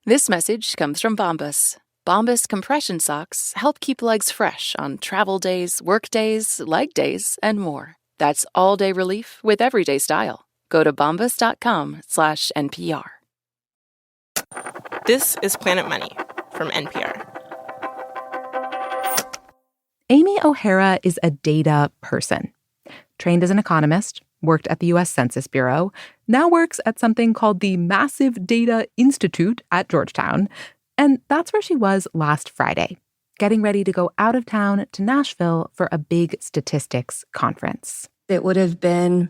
This message comes from Bombas. Bombas compression socks help keep legs fresh on travel days, work days, leg days, and more. That's all-day relief with everyday style. Go to bombas.com/NPR. This is Planet Money from NPR. Amy O'Hara is a data person. Trained as an economist, worked at the U.S. Census Bureau, now works at something called the Massive Data Institute at Georgetown. And that's where she was last Friday, getting ready to go out of town to Nashville for a big statistics conference. It would have been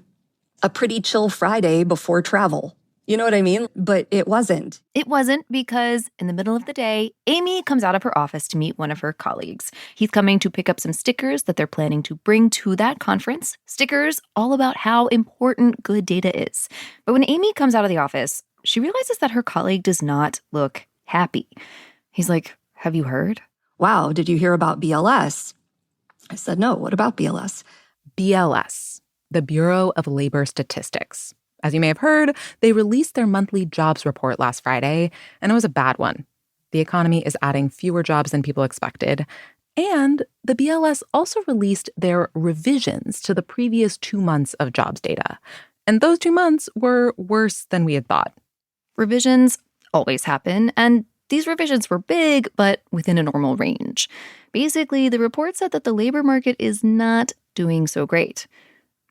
a pretty chill Friday before travel. You know what I mean? But it wasn't. It wasn't because in the middle of the day, Amy comes out of her office to meet one of her colleagues. He's coming to pick up some stickers that they're planning to bring to that conference. Stickers all about how important good data is. But when Amy comes out of the office, she realizes that her colleague does not look happy. He's like, "Have you heard?" "Wow, did you hear about BLS?" I said, "No, what about BLS?" BLS, the Bureau of Labor Statistics. As you may have heard, they released their monthly jobs report last Friday, and it was a bad one. The economy is adding fewer jobs than people expected. And the BLS also released their revisions to the previous 2 months of jobs data. And those 2 months were worse than we had thought. Revisions always happen, and these revisions were big, but within a normal range. Basically, the report said that the labor market is not doing so great.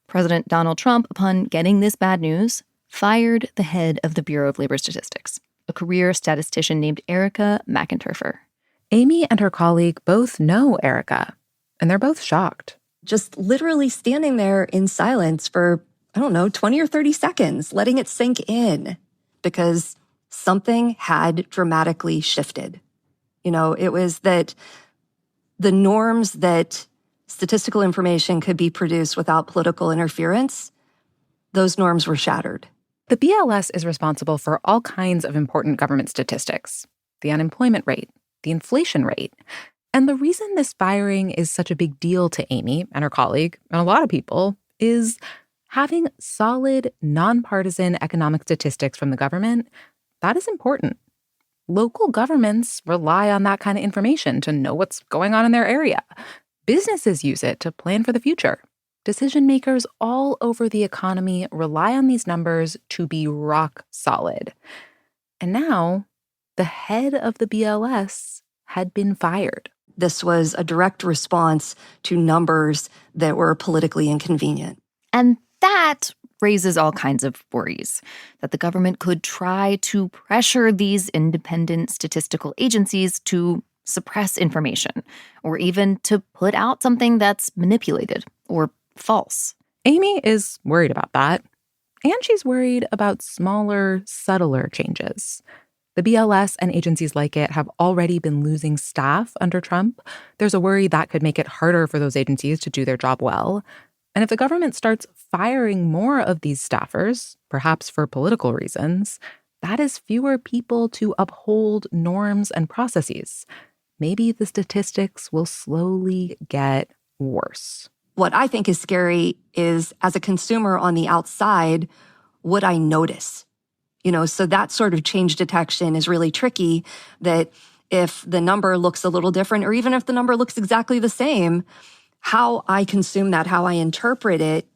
President Donald Trump, upon getting this bad news, fired the head of the Bureau of Labor Statistics, a career statistician named Erica McInterfer. Amy and her colleague both know Erica, and they're both shocked. Just literally standing there in silence for, 20 or 30 seconds, letting it sink in, because something had dramatically shifted. It was that the norms that statistical information could be produced without political interference, those norms were shattered. The BLS is responsible for all kinds of important government statistics: the unemployment rate, the inflation rate. And the reason this firing is such a big deal to Amy and her colleague, and a lot of people, is having solid, nonpartisan economic statistics from the government, that is important. Local governments rely on that kind of information to know what's going on in their area. Businesses use it to plan for the future. Decision makers all over the economy rely on these numbers to be rock solid. And now, the head of the BLS had been fired. This was a direct response to numbers that were politically inconvenient. And that raises all kinds of worries that the government could try to pressure these independent statistical agencies to suppress information, or even to put out something that's manipulated or false. Amy is worried about that. And she's worried about smaller, subtler changes. The BLS and agencies like it have already been losing staff under Trump. There's a worry that could make it harder for those agencies to do their job well. And if the government starts firing more of these staffers, perhaps for political reasons, that is fewer people to uphold norms and processes. Maybe the statistics will slowly get worse. What I think is scary is, as a consumer on the outside, would I notice? So that sort of change detection is really tricky, that if the number looks a little different, or even if the number looks exactly the same, how I consume that, how I interpret it,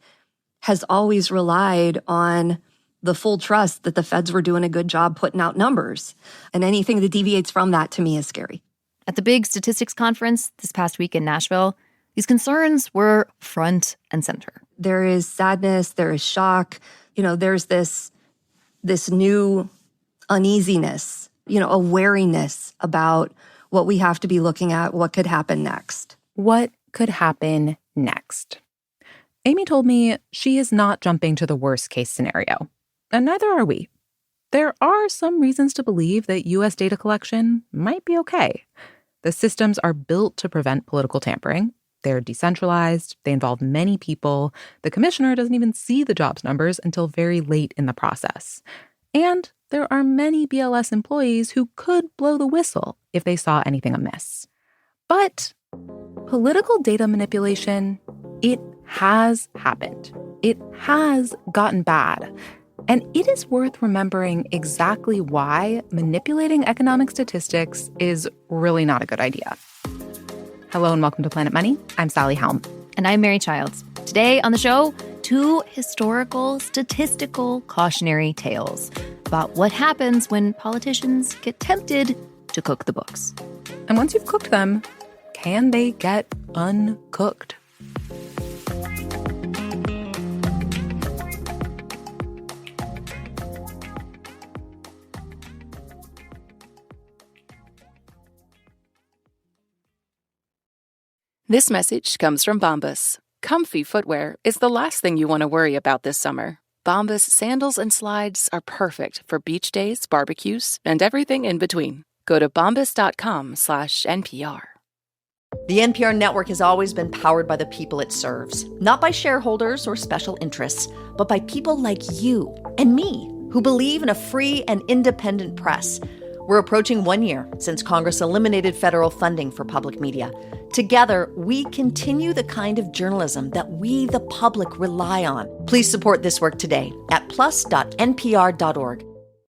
has always relied on the full trust that the feds were doing a good job putting out numbers. And anything that deviates from that, to me, is scary. At the big statistics conference this past week in Nashville, these concerns were front and center. There is sadness, there is shock. There's this new uneasiness, a wariness about what we have to be looking at, what could happen next. What could happen next? Amy told me she is not jumping to the worst case scenario, and neither are we. There are some reasons to believe that U.S. data collection might be okay. The systems are built to prevent political tampering. They're decentralized. They involve many people. The commissioner doesn't even see the jobs numbers until very late in the process. And there are many BLS employees who could blow the whistle if they saw anything amiss. But political data manipulation, it has happened. It has gotten bad. And it is worth remembering exactly why manipulating economic statistics is really not a good idea. Hello and welcome to Planet Money. I'm Sally Helm. And I'm Mary Childs. Today on the show, 2 historical, statistical, cautionary tales about what happens when politicians get tempted to cook the books. And once you've cooked them, can they get uncooked? This message comes from Bombas. Comfy footwear is the last thing you want to worry about this summer. Bombas sandals and slides are perfect for beach days, barbecues, and everything in between. Go to bombas.com/NPR. The NPR network has always been powered by the people it serves, not by shareholders or special interests, but by people like you and me who believe in a free and independent press. We're approaching 1 year since Congress eliminated federal funding for public media. Together, we continue the kind of journalism that we, the public, rely on. Please support this work today at plus.npr.org.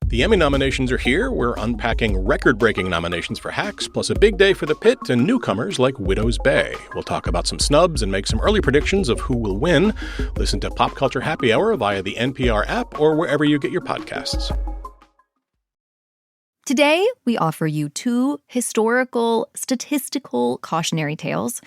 The Emmy nominations are here. We're unpacking record-breaking nominations for Hacks, plus a big day for The Pit and newcomers like Widow's Bay. We'll talk about some snubs and make some early predictions of who will win. Listen to Pop Culture Happy Hour via the NPR app or wherever you get your podcasts. Today, we offer you 2 historical, statistical cautionary tales.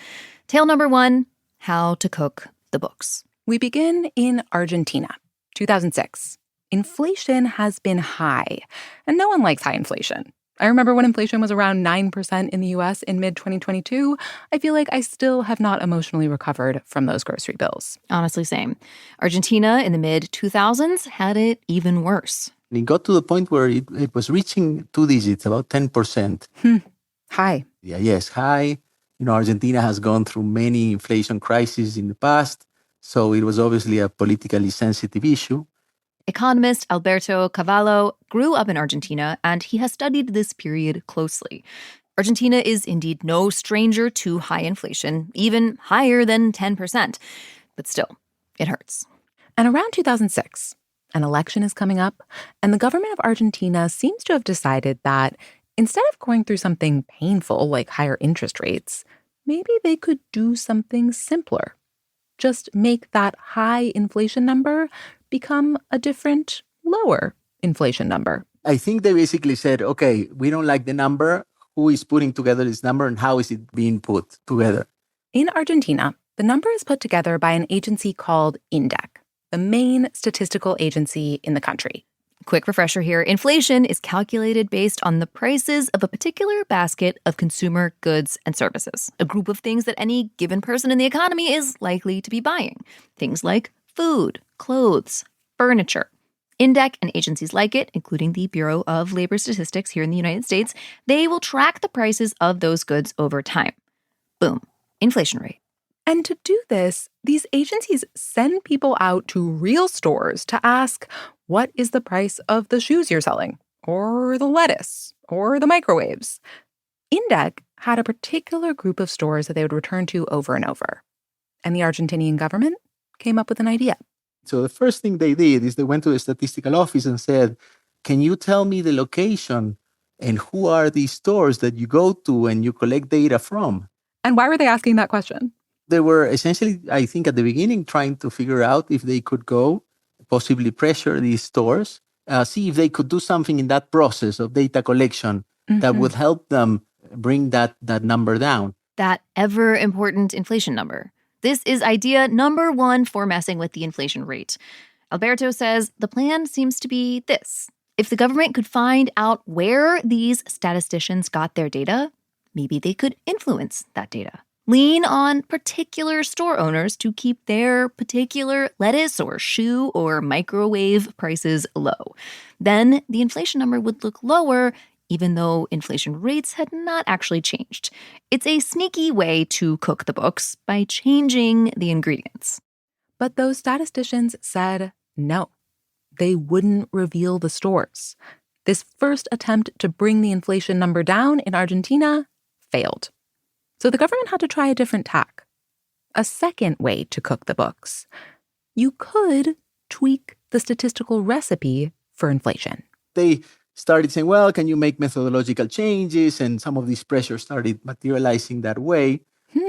Tale number 1, how to cook the books. We begin in Argentina, 2006. Inflation has been high, and no one likes high inflation. I remember when inflation was around 9% in the U.S. in mid-2022. I feel like I still have not emotionally recovered from those grocery bills. Honestly, same. Argentina in the mid-2000s had it even worse. It got to the point where it was reaching 2 digits, about 10%. High. Yeah, yes, high. Argentina has gone through many inflation crises in the past, so it was obviously a politically sensitive issue. Economist Alberto Cavallo grew up in Argentina, and he has studied this period closely. Argentina is indeed no stranger to high inflation, even higher than 10%. But still, it hurts. And around 2006, an election is coming up, and the government of Argentina seems to have decided that instead of going through something painful like higher interest rates, maybe they could do something simpler. Just make that high inflation number become a different, lower inflation number. I think they basically said, okay, we don't like the number. Who is putting together this number and how is it being put together? In Argentina, the number is put together by an agency called INDEC, the main statistical agency in the country. Quick refresher here. Inflation is calculated based on the prices of a particular basket of consumer goods and services, a group of things that any given person in the economy is likely to be buying. Things like food, clothes, furniture. INDEC and agencies like it, including the Bureau of Labor Statistics here in the United States, they will track the prices of those goods over time. Boom. Inflation rate. And to do this, these agencies send people out to real stores to ask, what is the price of the shoes you're selling? Or the lettuce? Or the microwaves? INDEC had a particular group of stores that they would return to over and over. And the Argentinian government came up with an idea. So the first thing they did is they went to the statistical office and said, can you tell me the location and who are these stores that you go to and you collect data from? And why were they asking that question? They were essentially, I think at the beginning, trying to figure out if they could go, possibly pressure these stores, see if they could do something in that process of data collection that would help them bring that number down. That ever-important inflation number. This is idea number 1 for messing with the inflation rate. Alberto says the plan seems to be this. If the government could find out where these statisticians got their data, maybe they could influence that data. Lean on particular store owners to keep their particular lettuce or shoe or microwave prices low. Then the inflation number would look lower, even though inflation rates had not actually changed. It's a sneaky way to cook the books by changing the ingredients. But those statisticians said no. They wouldn't reveal the stores. This first attempt to bring the inflation number down in Argentina failed. So the government had to try a different tack. A second way to cook the books. You could tweak the statistical recipe for inflation. They started saying, well, can you make methodological changes? And some of these pressures started materializing that way.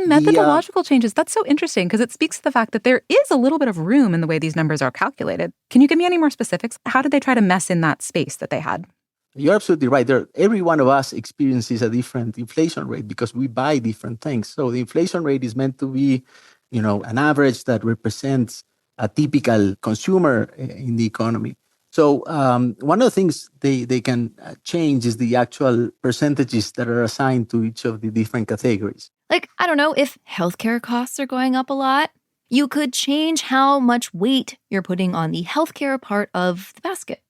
Methodological changes. That's so interesting because it speaks to the fact that there is a little bit of room in the way these numbers are calculated. Can you give me any more specifics? How did they try to mess in that space that they had? You're absolutely right. Every one of us experiences a different inflation rate because we buy different things. So the inflation rate is meant to be, an average that represents a typical consumer in the economy. So one of the things they can change is the actual percentages that are assigned to each of the different categories. Like, I don't know, if healthcare costs are going up a lot, you could change how much weight you're putting on the healthcare part of the basket.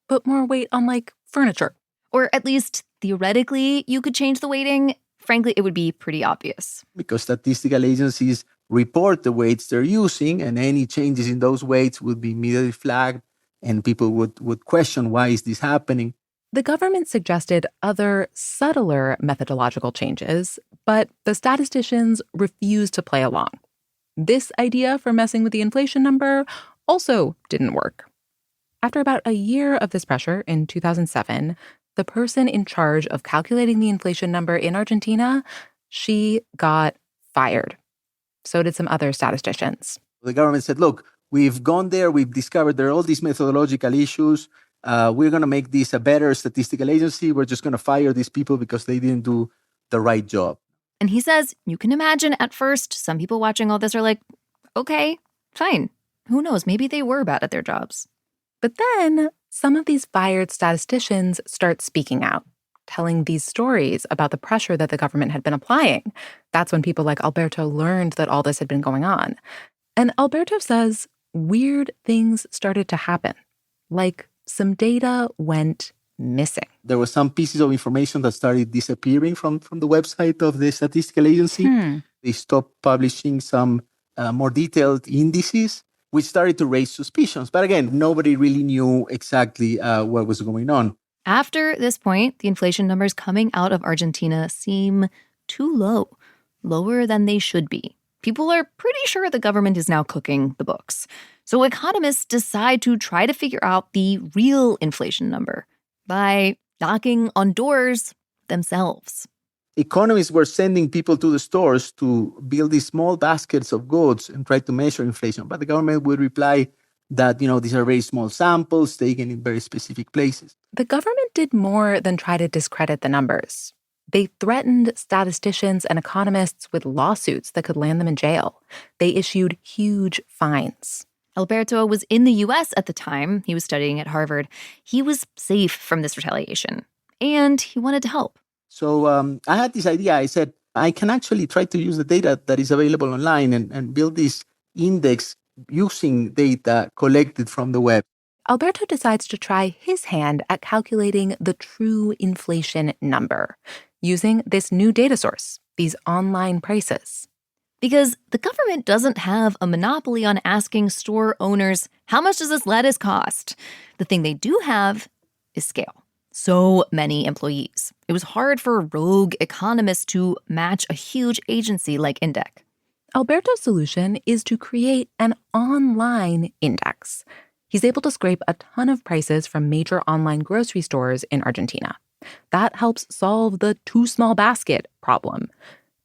Put more weight on, like, furniture. Or at least theoretically, you could change the weighting. Frankly, it would be pretty obvious. Because statistical agencies report the weights they're using, and any changes in those weights would be immediately flagged, and people would question, why is this happening? The government suggested other, subtler methodological changes, but the statisticians refused to play along. This idea for messing with the inflation number also didn't work. After about a year of this pressure in 2007, the person in charge of calculating the inflation number in Argentina, she got fired. So did some other statisticians. The government said, look, we've gone there, we've discovered there are all these methodological issues. We're going to make this a better statistical agency. We're just going to fire these people because they didn't do the right job. And he says, you can imagine at first, some people watching all this are like, okay, fine. Who knows? Maybe they were bad at their jobs. But then some of these fired statisticians start speaking out, telling these stories about the pressure that the government had been applying. That's when people like Alberto learned that all this had been going on. And Alberto says weird things started to happen, like some data went missing. There were some pieces of information that started disappearing from the website of the statistical agency. They stopped publishing some more detailed indices, which started to raise suspicions. But again, nobody really knew exactly what was going on. After this point, the inflation numbers coming out of Argentina seem too low, lower than they should be. People are pretty sure the government is now cooking the books. So economists decide to try to figure out the real inflation number by knocking on doors themselves. Economists were sending people to the stores to build these small baskets of goods and try to measure inflation. But the government would reply that, these are very small samples taken in very specific places. The government did more than try to discredit the numbers. They threatened statisticians and economists with lawsuits that could land them in jail. They issued huge fines. Alberto was in the U.S. at the time. He was studying at Harvard. He was safe from this retaliation, and he wanted to help. So I had this idea. I said, I can actually try to use the data that is available online and build this index using data collected from the web. Alberto decides to try his hand at calculating the true inflation number using this new data source, these online prices. Because the government doesn't have a monopoly on asking store owners, how much does this lettuce cost? The thing they do have is scale. So many employees. It was hard for rogue economists to match a huge agency like INDEC. Alberto's solution is to create an online index. He's able to scrape a ton of prices from major online grocery stores in Argentina. That helps solve the too small basket problem.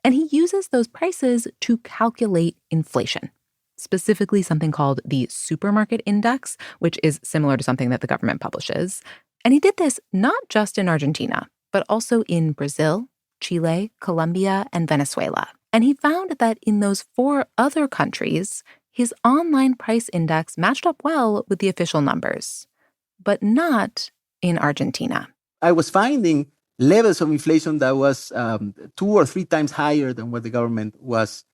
And he uses those prices to calculate inflation, specifically something called the supermarket index, which is similar to something that the government publishes. And he did this not just in Argentina, but also in Brazil, Chile, Colombia, and Venezuela. And he found that in those 4 other countries, his online price index matched up well with the official numbers, but not in Argentina. I was finding levels of inflation that was 2 or 3 times higher than what the government was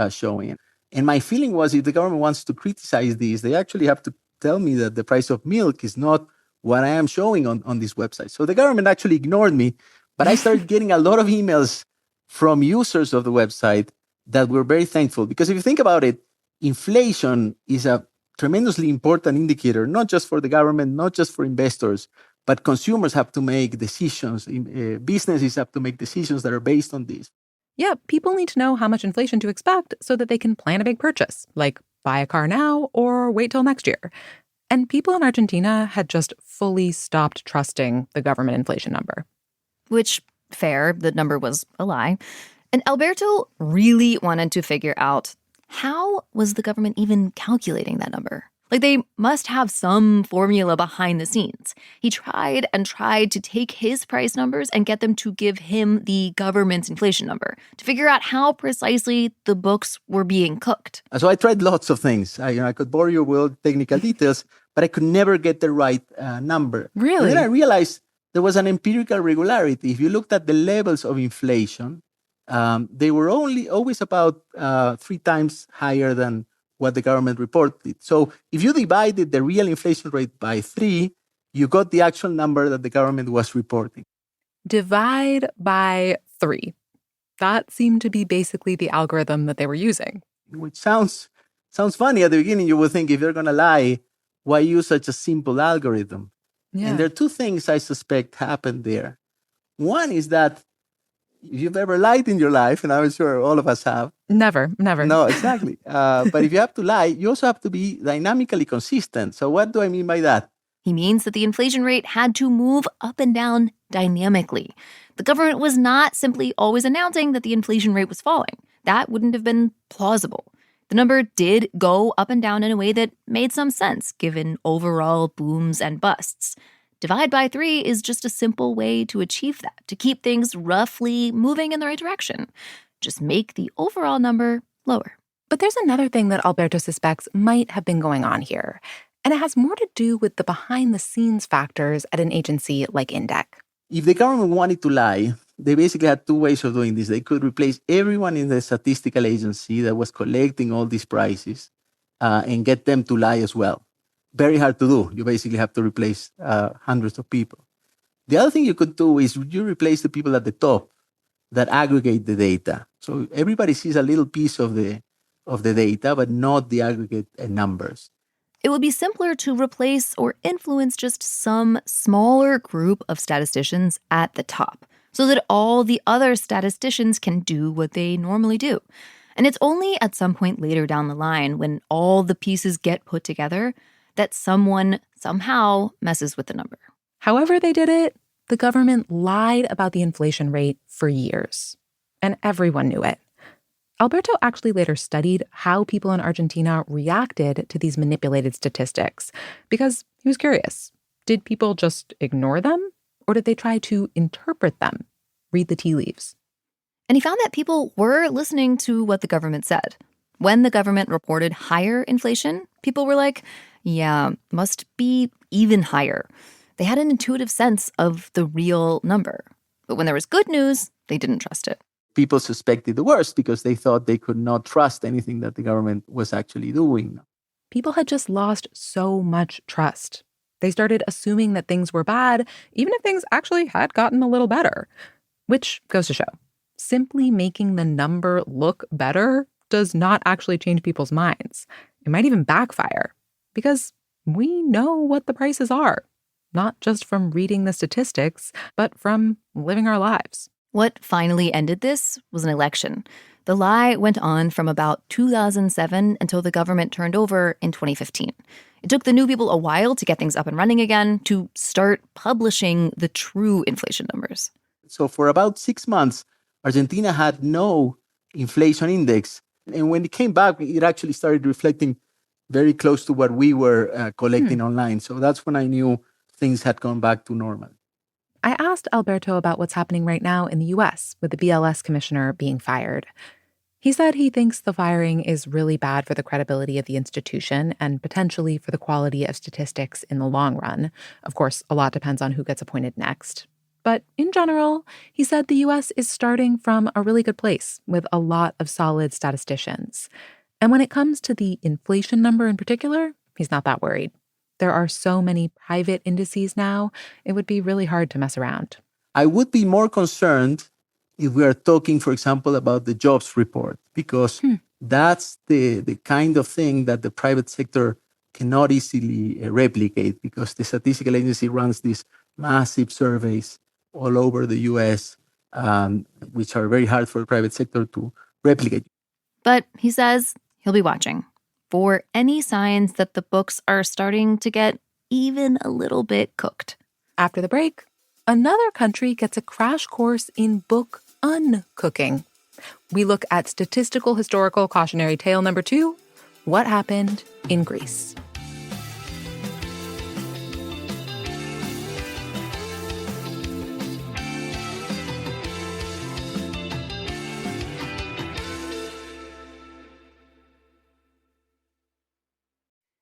showing. And my feeling was, if the government wants to criticize these, they actually have to tell me that the price of milk is not what I am showing on this website. So the government actually ignored me, but I started getting a lot of emails from users of the website that were very thankful. Because if you think about it, inflation is a tremendously important indicator, not just for the government, not just for investors, but consumers have to make decisions. Businesses have to make decisions that are based on this. Yeah, people need to know how much inflation to expect so that they can plan a big purchase, like buy a car now or wait till next year. And people in Argentina had just fully stopped trusting the government inflation number. Which, fair, the number was a lie. And Alberto really wanted to figure out, how was the government even calculating that number? Like, they must have some formula behind the scenes. He tried and tried to take his price numbers and get them to give him the government's inflation number to figure out how precisely the books were being cooked. So I tried lots of things. I could bore you with technical details, but I could never get the right number. Really? And then I realized there was an empirical regularity. If you looked at the levels of inflation, they were always about 3 times higher than what the government reported. So if you divided the real inflation rate by 3, you got the actual number that the government was reporting. Divide by 3. That seemed to be basically the algorithm that they were using. Which sounds funny at the beginning. You would think, if you're going to lie, why use such a simple algorithm? Yeah. And there are 2 things I suspect happened there. One is that if you've ever lied in your life, and I'm sure all of us have. Never. No, exactly. But if you have to lie, you also have to be dynamically consistent. So what do I mean by that? He means that the inflation rate had to move up and down dynamically. The government was not simply always announcing that the inflation rate was falling. That wouldn't have been plausible. The number did go up and down in a way that made some sense, given overall booms and busts. Divide by 3 is just a simple way to achieve that, to keep things roughly moving in the right direction. Just make the overall number lower. But there's another thing that Alberto suspects might have been going on here, and it has more to do with the behind-the-scenes factors at an agency like INDEC. If the government wanted to lie, they basically had 2 ways of doing this. They could replace everyone in the statistical agency that was collecting all these prices and get them to lie as well. Very hard to do. You basically have to replace hundreds of people. The other thing you could do is you replace the people at the top that aggregate the data. So everybody sees a little piece of the data, but not the aggregate numbers. It would be simpler to replace or influence just some smaller group of statisticians at the top, so that all the other statisticians can do what they normally do. And it's only at some point later down the line, when all the pieces get put together, that someone somehow messes with the number. However they did it, the government lied about the inflation rate for years. And everyone knew it. Alberto actually later studied how people in Argentina reacted to these manipulated statistics because he was curious. Did people just ignore them? Or did they try to interpret them, read the tea leaves? And he found that people were listening to what the government said. When the government reported higher inflation, people were like, yeah, must be even higher. They had an intuitive sense of the real number. But when there was good news, they didn't trust it. People suspected the worst because they thought they could not trust anything that the government was actually doing. People had just lost so much trust. They started assuming that things were bad, even if things actually had gotten a little better. Which goes to show, simply making the number look better does not actually change people's minds. It might even backfire. Because we know what the prices are, not just from reading the statistics, but from living our lives. What finally ended this was an election. The lie went on from about 2007 until the government turned over in 2015. It took the new people a while to get things up and running again, to start publishing the true inflation numbers. So for about 6 months, Argentina had no inflation index. And when it came back, it actually started reflecting very close to what we were collecting online. So that's when I knew things had gone back to normal. I asked Alberto about what's happening right now in the U.S. with the BLS commissioner being fired. He said he thinks the firing is really bad for the credibility of the institution and potentially for the quality of statistics in the long run. Of course, a lot depends on who gets appointed next. But in general, he said the U.S. is starting from a really good place with a lot of solid statisticians. And when it comes to the inflation number in particular, he's not that worried. There are so many private indices now, it would be really hard to mess around. I would be more concerned if we are talking, for example, about the jobs report, because that's the kind of thing that the private sector cannot easily replicate, because the statistical agency runs these massive surveys all over the U.S., which are very hard for the private sector to replicate. But he says he'll be watching for any signs that the books are starting to get even a little bit cooked. After the break, another country gets a crash course in book uncooking. We look at statistical historical cautionary tale number 2, what happened in Greece.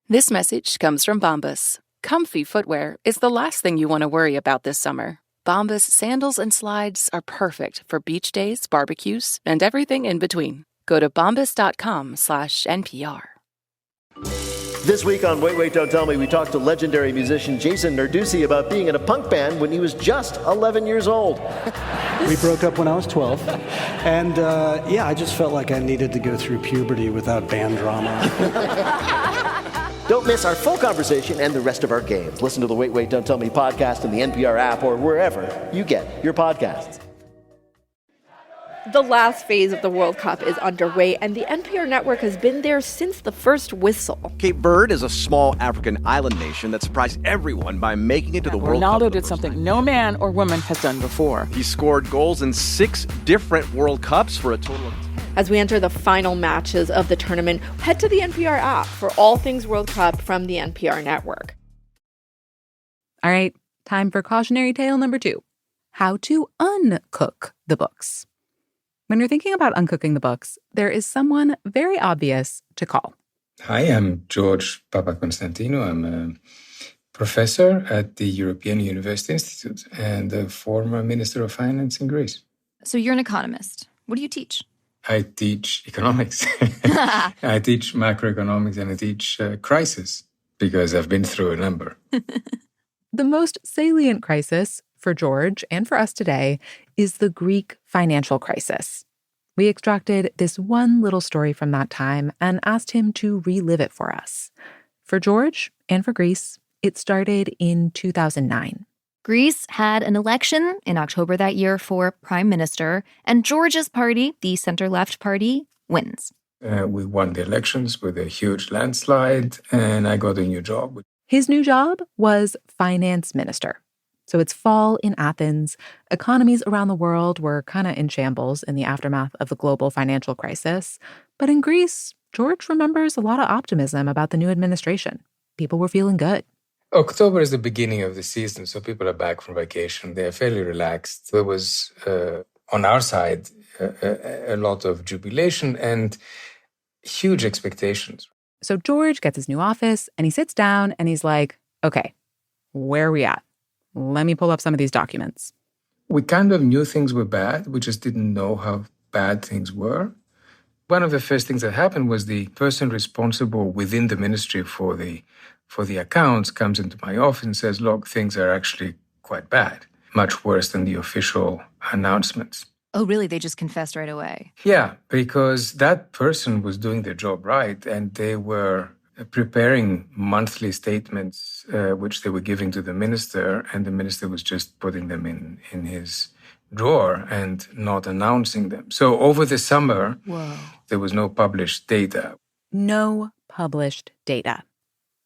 This message comes from Bombas. Comfy footwear is the last thing you want to worry about this summer. Bombas sandals and slides are perfect for beach days, barbecues, and everything in between. Go to bombas.com/NPR. This week on Wait, Wait, Don't Tell Me, we talked to legendary musician Jason Narducy about being in a punk band when he was just 11 years old. We broke up when I was 12. And I just felt like I needed to go through puberty without band drama. Don't miss our full conversation and the rest of our games. Listen to the Wait, Wait, Don't Tell Me podcast in the NPR app or wherever you get your podcasts. The last phase of the World Cup is underway, and the NPR network has been there since the first whistle. Cape Verde is a small African island nation that surprised everyone by making it to the World Cup. Ronaldo did something no man or woman has done before. He scored goals in 6 different World Cups for a total of 10. As we enter the final matches of the tournament, head to the NPR app for all things World Cup from the NPR network. All right, time for cautionary tale number 2, how to uncook the books. When you're thinking about uncooking the books, there is someone very obvious to call. Hi, I'm George Papakonstantinou. I'm a professor at the European University Institute and a former Minister of Finance in Greece. So you're an economist. What do you teach? I teach economics. I teach macroeconomics and I teach crisis because I've been through a number. The most salient crisis for George and for us today is the Greek financial crisis. We extracted this one little story from that time and asked him to relive it for us. For George and for Greece, it started in 2009. Greece had an election in October that year for prime minister, and George's party, the center-left party, wins. We won the elections with a huge landslide, and I got a new job. His new job was finance minister. So it's fall in Athens. Economies around the world were kind of in shambles in the aftermath of the global financial crisis. But in Greece, George remembers a lot of optimism about the new administration. People were feeling good. October is the beginning of the season, so people are back from vacation. They're fairly relaxed. There was, on our side, a lot of jubilation and huge expectations. So George gets his new office, and he sits down, and he's like, okay, where are we at? Let me pull up some of these documents. We kind of knew things were bad. We just didn't know how bad things were. One of the first things that happened was the person responsible within the ministry for the accounts comes into my office and says, look, things are actually quite bad, much worse than the official announcements. Oh, really? They just confessed right away? Yeah, because that person was doing their job right, and they were preparing monthly statements, which they were giving to the minister, and the minister was just putting them in his drawer and not announcing them. So over the summer, there was no published data. No published data.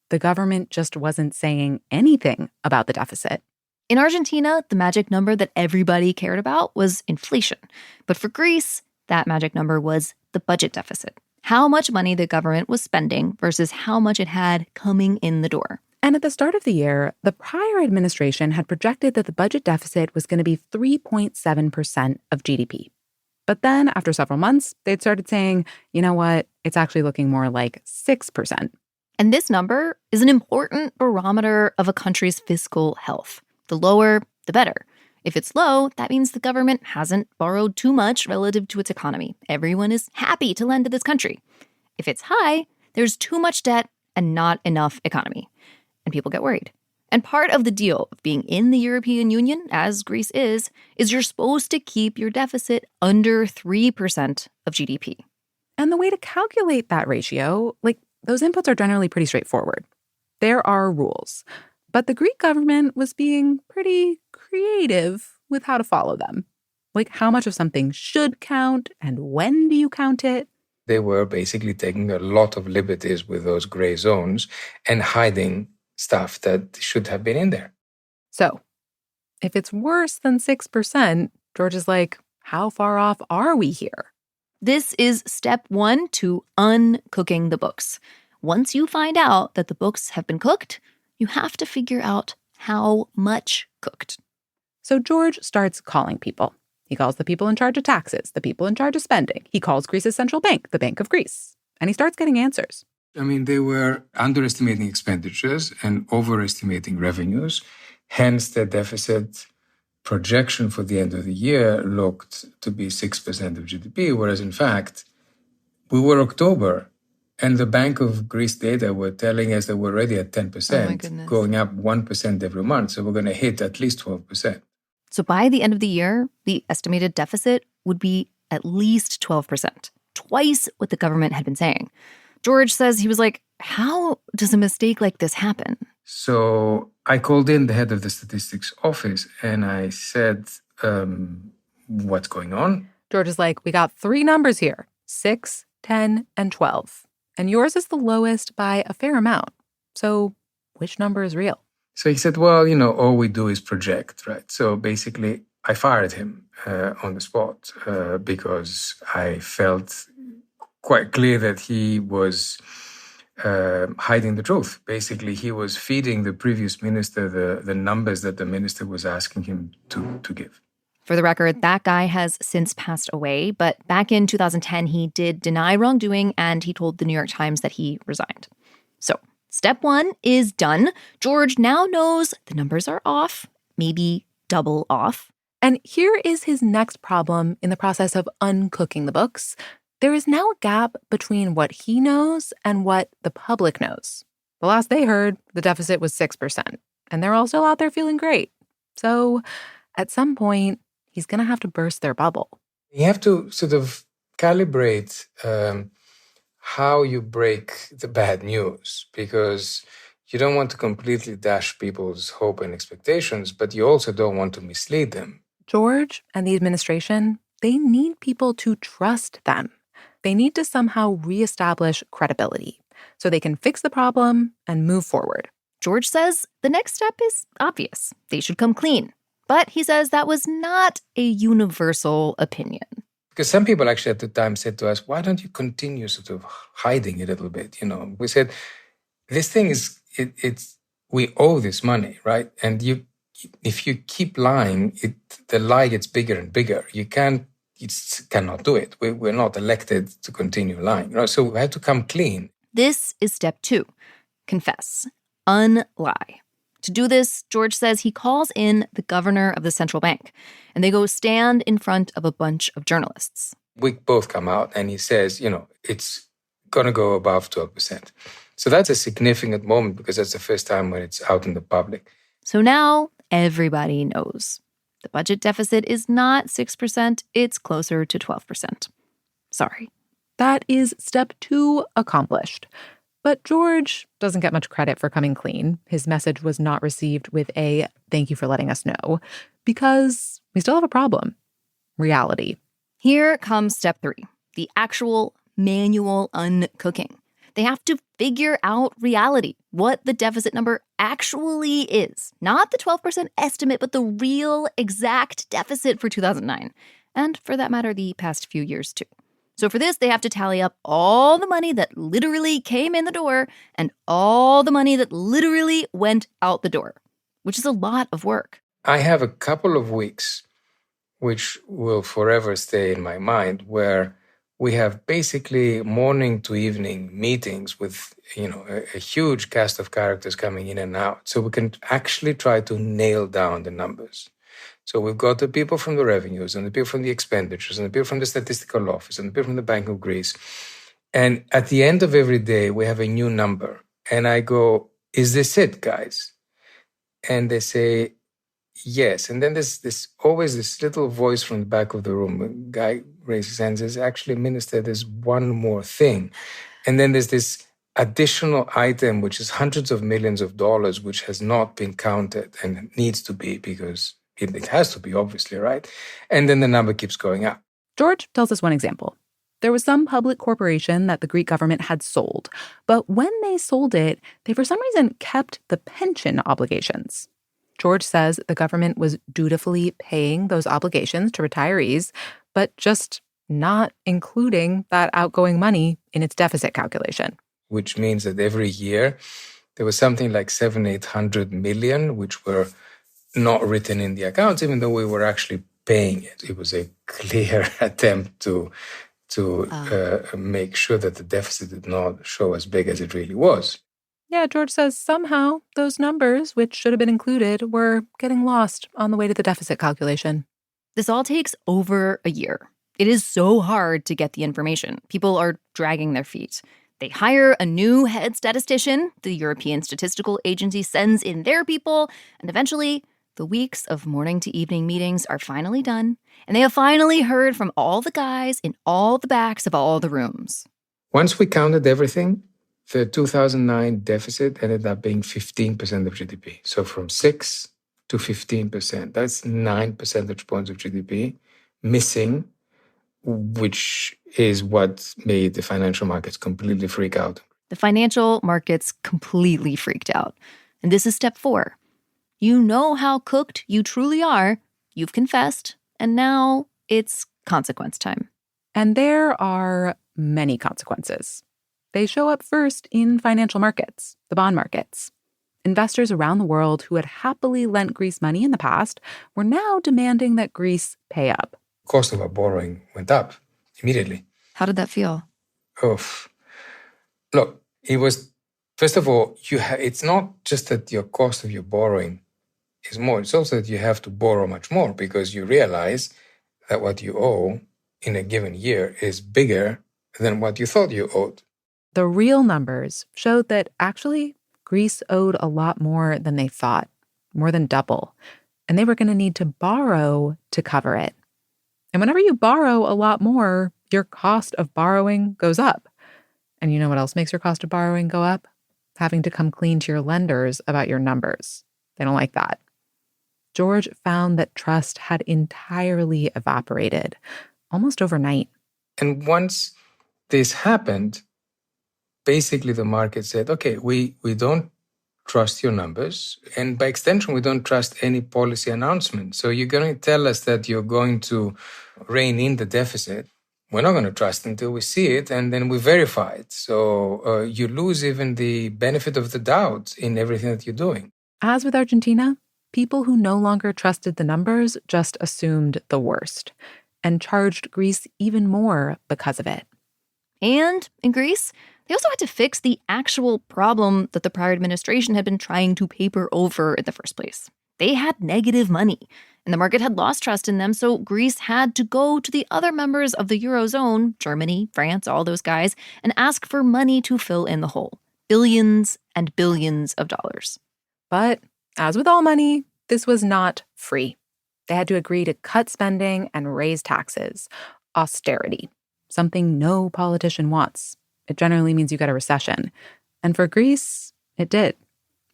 The government just wasn't saying anything about the deficit. In Argentina, the magic number that everybody cared about was inflation. But for Greece, that magic number was the budget deficit. How much money the government was spending versus how much it had coming in the door. And at the start of the year, the prior administration had projected that the budget deficit was going to be 3.7% of GDP. But then, after several months, they'd started saying, you know what, it's actually looking more like 6%. And this number is an important barometer of a country's fiscal health. The lower, the better. If it's low, that means the government hasn't borrowed too much relative to its economy. Everyone is happy to lend to this country. If it's high, there's too much debt and not enough economy. And people get worried. And part of the deal of being in the European Union, as Greece is you're supposed to keep your deficit under 3% of GDP. And the way to calculate that ratio, those inputs are generally pretty straightforward. There are rules. But the Greek government was being pretty creative with how to follow them. Like how much of something should count and when do you count it? They were basically taking a lot of liberties with those gray zones and hiding stuff that should have been in there. So, if it's worse than 6%, George is like, how far off are we here? This is step 1 to uncooking the books. Once you find out that the books have been cooked, you have to figure out how much cooked. So George starts calling people. He calls the people in charge of taxes, the people in charge of spending. He calls Greece's central bank, the Bank of Greece. And he starts getting answers. I mean, they were underestimating expenditures and overestimating revenues. Hence, the deficit projection for the end of the year looked to be 6% of GDP, whereas in fact, we were October, and the Bank of Greece data were telling us that we're already at 10%, going up 1% every month. So we're going to hit at least 12%. So by the end of the year, the estimated deficit would be at least 12%, twice what the government had been saying. George says he was like, how does a mistake like this happen? So I called in the head of the statistics office and I said, what's going on? George is like, we got 3 numbers here, 6, 10, and 12. And yours is the lowest by a fair amount. So which number is real? So he said, well, all we do is project, right? So basically, I fired him on the spot because I felt quite clear that he was hiding the truth. Basically, he was feeding the previous minister the numbers that the minister was asking him to give. For the record, that guy has since passed away, but back in 2010, he did deny wrongdoing and he told the New York Times that he resigned. So step 1 is done. George now knows the numbers are off, maybe double off. And here is his next problem in the process of uncooking the books. There is now a gap between what he knows and what the public knows. The last they heard, the deficit was 6%, and they're all still out there feeling great. So at some point, he's going to have to burst their bubble. You have to sort of calibrate how you break the bad news, because you don't want to completely dash people's hope and expectations, but you also don't want to mislead them. George and the administration, they need people to trust them. They need to somehow reestablish credibility so they can fix the problem and move forward. George says the next step is obvious. They should come clean. But he says that was not a universal opinion. Because some people actually at the time said to us, why don't you continue sort of hiding a little bit? We said, this thing is, we owe this money, right? And if you keep lying, the lie gets bigger and bigger. You cannot do it. We're not elected to continue lying, right? So we have to come clean. This is step 2, confess, unlie. To do this, George says he calls in the governor of the central bank, and they go stand in front of a bunch of journalists. We both come out, and he says, it's going to go above 12%. So that's a significant moment because that's the first time when it's out in the public. So now everybody knows. The budget deficit is not 6%, it's closer to 12%. Sorry. That is step 2 accomplished. But George doesn't get much credit for coming clean. His message was not received with a thank you for letting us know, because we still have a problem. Reality. Here comes step 3, the actual manual uncooking. They have to figure out reality, what the deficit number actually is. Not the 12% estimate, but the real exact deficit for 2009. And for that matter, the past few years too. So for this, they have to tally up all the money that literally came in the door and all the money that literally went out the door, which is a lot of work. I have a couple of weeks, which will forever stay in my mind, where we have basically morning to evening meetings with, a huge cast of characters coming in and out. So we can actually try to nail down the numbers. So we've got the people from the revenues and the people from the expenditures and the people from the statistical office and the people from the Bank of Greece. And at the end of every day, we have a new number. And I go, is this it, guys? And they say, yes. And then there's always this little voice from the back of the room. A guy raises his hand and says, actually, Minister, there's one more thing. And then there's this additional item, which is hundreds of millions of dollars, which has not been counted and needs to be because it has to be, obviously, right? And then the number keeps going up. George tells us one example. There was some public corporation that the Greek government had sold, but when they sold it, they for some reason kept the pension obligations. George says the government was dutifully paying those obligations to retirees, but just not including that outgoing money in its deficit calculation. Which means that every year there was something like 700-800 million, which were not written in the accounts, even though we were actually paying it. It was a clear attempt to make sure that the deficit did not show as big as it really was. Yeah, George says somehow those numbers, which should have been included, were getting lost on the way to the deficit calculation. This all takes over a year. It is so hard to get the information. People are dragging their feet. They hire a new head statistician. The European Statistical Agency sends in their people. And eventually, the weeks of morning to evening meetings are finally done. And they have finally heard from all the guys in all the backs of all the rooms. Once we counted everything, the 2009 deficit ended up being 15% of GDP. So from 6 to 15%. That's 9 percentage points of GDP missing, which is what made the financial markets completely freak out. The financial markets completely freaked out. And this is step 4. You know how cooked you truly are. You've confessed. And now it's consequence time. And there are many consequences. They show up first in financial markets, the bond markets. Investors around the world who had happily lent Greece money in the past were now demanding that Greece pay up. Cost of our borrowing went up immediately. How did that feel? Look, it was, first of all, it's not just that your cost of your borrowing is more. It's also that you have to borrow much more because you realize that what you owe in a given year is bigger than what you thought you owed. The real numbers showed that actually Greece owed a lot more than they thought, more than double, and they were going to need to borrow to cover it. And whenever you borrow a lot more, your cost of borrowing goes up. And you know what else makes your cost of borrowing go up? Having to come clean to your lenders about your numbers. They don't like that. George found that trust had entirely evaporated, almost overnight. And once this happened, basically the market said, okay, we don't trust your numbers. And by extension, we don't trust any policy announcement. So you're going to tell us that you're going to rein in the deficit. We're not going to trust until we see it, and then we verify it. So you lose even the benefit of the doubt in everything that you're doing. As with Argentina, people who no longer trusted the numbers just assumed the worst and charged Greece even more because of it. And in Greece, they also had to fix the actual problem that the prior administration had been trying to paper over in the first place. They had negative money, and the market had lost trust in them, so Greece had to go to the other members of the Eurozone, Germany, France, all those guys, and ask for money to fill in the hole. Billions and billions of dollars. But as with all money, this was not free. They had to agree to cut spending and raise taxes. Austerity. Something no politician wants. It generally means you get a recession. And for Greece, it did.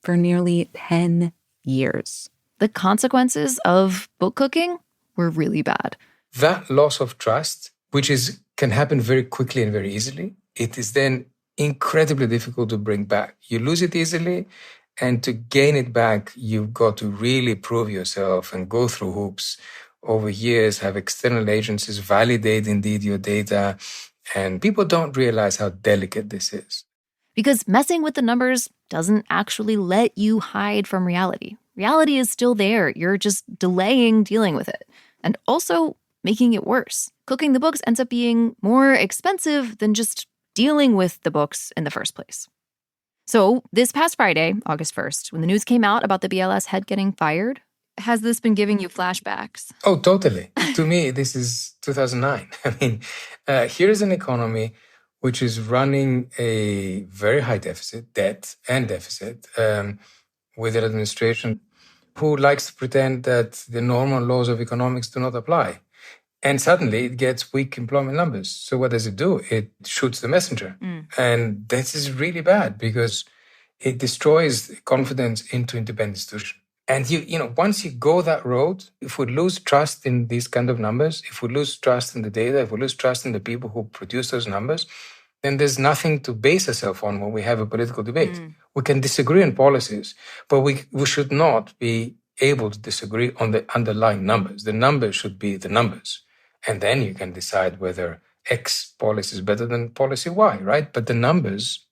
For nearly 10 years. The consequences of book cooking were really bad. That loss of trust, which can happen very quickly and very easily, it is then incredibly difficult to bring back. You lose it easily, and to gain it back, you've got to really prove yourself and go through hoops over years, have external agencies validate indeed your data, and people don't realize how delicate this is. Because messing with the numbers doesn't actually let you hide from reality. Reality is still there. You're just delaying dealing with it. And also making it worse. Cooking the books ends up being more expensive than just dealing with the books in the first place. So this past Friday, August 1st, when the news came out about the BLS head getting fired, has this been giving you flashbacks? Oh, totally. To me, this is 2009. I mean, here is an economy which is running a very high debt, with an administration who likes to pretend that the normal laws of economics do not apply. And suddenly it gets weak employment numbers. So what does it do? It shoots the messenger. And this is really bad because it destroys confidence into independent institutions. And once you go that road, if we lose trust in these kind of numbers, if we lose trust in the data, if we lose trust in the people who produce those numbers, then there's nothing to base ourselves on when we have a political debate. We can disagree on policies, but we should not be able to disagree on the underlying numbers. The numbers should be the numbers. And then you can decide whether X policy is better than policy Y, right? But the numbers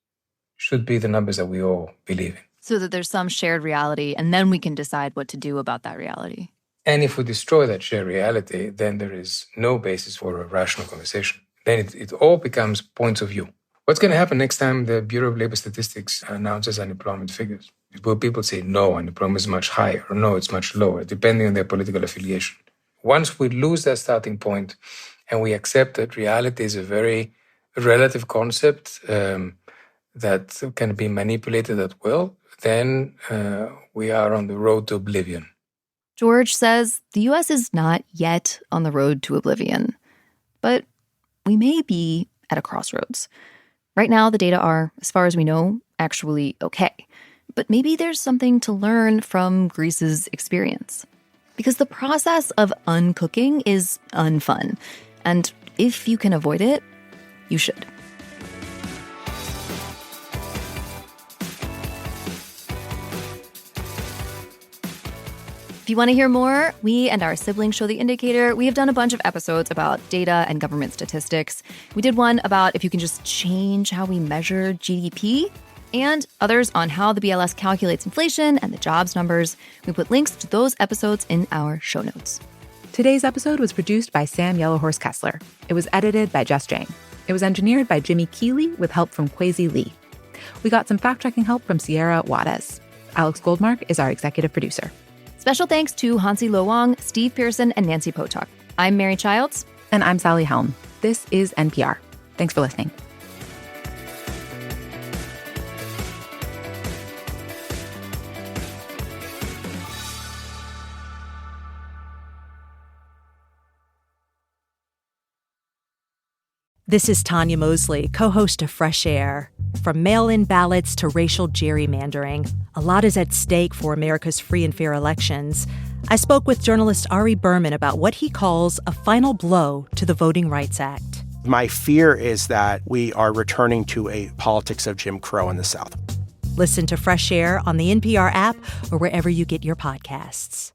should be the numbers that we all believe in. So that there's some shared reality, and then we can decide what to do about that reality. And if we destroy that shared reality, then there is no basis for a rational conversation. Then it all becomes points of view. What's going to happen next time the Bureau of Labor Statistics announces unemployment figures? Will people say, no, unemployment is much higher, or no, it's much lower, depending on their political affiliation? Once we lose that starting point and we accept that reality is a very relative concept that can be manipulated at will, then we are on the road to oblivion. George says the U.S. is not yet on the road to oblivion, but we may be at a crossroads. Right now, the data are, as far as we know, actually okay. But maybe there's something to learn from Greece's experience. Because the process of uncooking is unfun. And if you can avoid it, you should. If you want to hear more, we and our sibling show The Indicator, we have done a bunch of episodes about data and government statistics. We did one about if you can just change how we measure GDP, and others on how the BLS calculates inflation and the jobs numbers. We put links to those episodes in our show notes. Today's episode was produced by Sam Yellowhorse Kessler. It was edited by Jess Jang. It was engineered by Jimmy Keeley with help from Kwesi Lee. We got some fact-checking help from Sierra Juarez. Alex Goldmark is our executive producer. Special thanks to Hansi Lo-Wang, Steve Pearson, and Nancy Potok. I'm Mary Childs. And I'm Sally Helm. This is NPR. Thanks for listening. This is Tanya Mosley, co-host of Fresh Air. From mail-in ballots to racial gerrymandering, a lot is at stake for America's free and fair elections. I spoke with journalist Ari Berman about what he calls a final blow to the Voting Rights Act. My fear is that we are returning to a politics of Jim Crow in the South. Listen to Fresh Air on the NPR app or wherever you get your podcasts.